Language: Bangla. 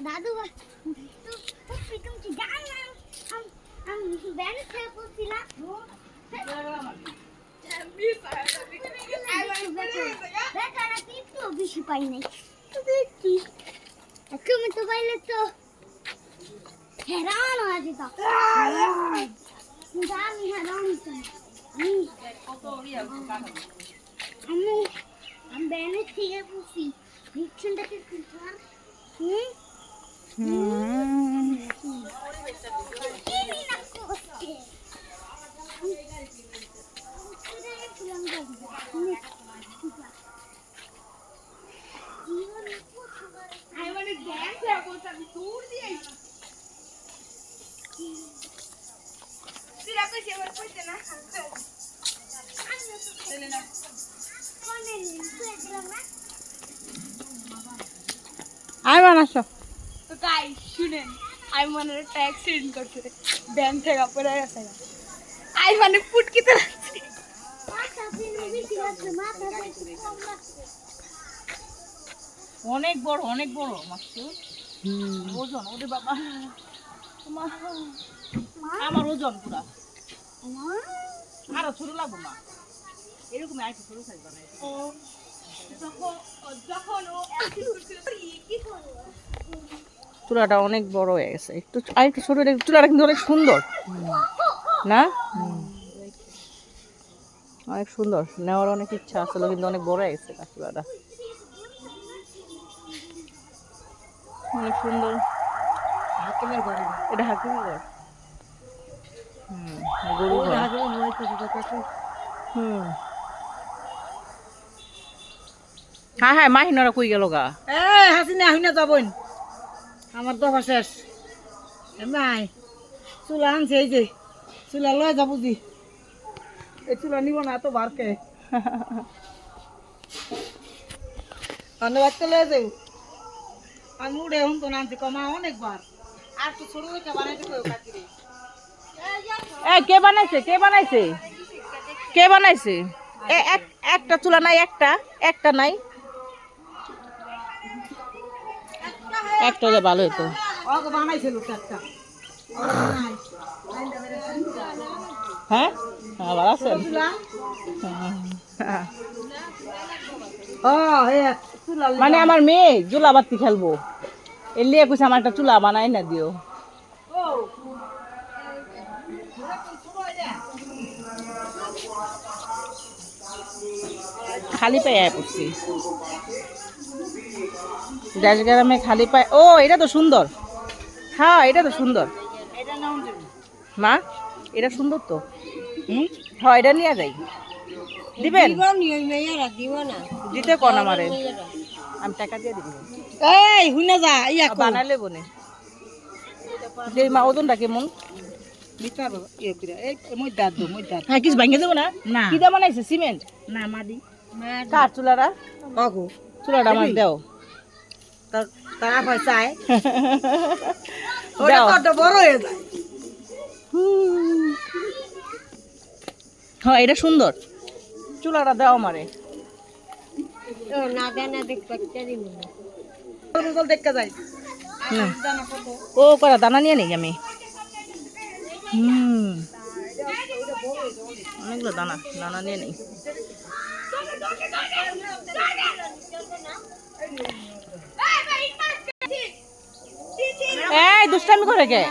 দাদু তুমি কি জানো আমি ব্যান্ড থেকে পড়ছিলাম বেচারা কিন্তু বেশি পাই নাই দেখি তুমি তো পাইলে তো হেরান হয়ে যেত আমি হেরান আমি ব্যান্ড থেকে পড়ছি ভিকশনটাকে কিনলাম তো গাইস শুনেন আইমানের একটা অ্যাক্সিডেন্ট করছে ব্যান থেকে পড়ে গেছে আইমানে ফুটকিতে লাগছে অনেক বড় মাছ ওজন ওরে বাবা আমার ওজন পুরা আরো ছোট লাগবো না এরকম আর ছোট সাইজ বানাই যখন ও অ্যাক্সিডেন্ট করছিল কি করলো চুলাটা অনেক বড় হয়ে গেছে একটু আর একটু ছোট চুলাটা কিন্তু অনেক সুন্দর না অনেক সুন্দর নেওয়ার অনেক ইচ্ছা আসলে কিন্তু অনেক বড় হয়ে গেছে চুলাটা অনেক সুন্দর এটা হাকিমের ঘর গরু হ্যাঁ মাহিনারা কই গেল গা হাসিনা হইনা যাবন আমার দফা শেষ নাই চুলা আনছে এই যে চুলা লয় যাবো দি এই চুলা নিব না তো বারকে ধন্যবাদ তো লয়ে যাও আমি উড়ে এখন তো আনছি কমা অনেকবার আর তো ছোট হইতে বানাইতে কই কাকিরে কে বানাইছে একটা চুলা নাই একটা নাই একটা হলে ভালো হতো ওকে বানাইছিল একটা হ্যাঁ ভালো আছেন মানে আমার মেয়ে চুলা বাতি খেলবো এর লিয়ে কইছে আমার একটা চুলা বানাই না দিও খালি পায়ে পড়ছি দেশ গ্রামে খালি পায়ে ও এটা তো সুন্দর হ্যাঁ এটা তো সুন্দর মা এটা সুন্দর তো হ্যাঁ এটা নিয়ে যাই দিবেন দিতে কোন আমারে আমি টাকা দিয়ে দিব এই হুইনা যা ইয়া বানালে বনে যে মা ওজনটা কেমন বিচার ইয়ে করে এই মই দাদ দো মই দাদ হ্যাঁ কিছু ভাঙে দেবো না না কি দা বানাইছে সিমেন্ট না মাদি কার চুলাটা ওগো চুলাটা আমার দাও তারা পয়সায় ওটা কত বড় হয়ে যায় হ্যাঁ এটা সুন্দর চুলাটা দাও আমারে না দেনা দেখতে চাই রেজাল্ট দেখা যায় ও করা দানা নিয়ে নেই আমি অনেকগুলো দানা নিয়ে নেই এই দুষ্টামি করে কে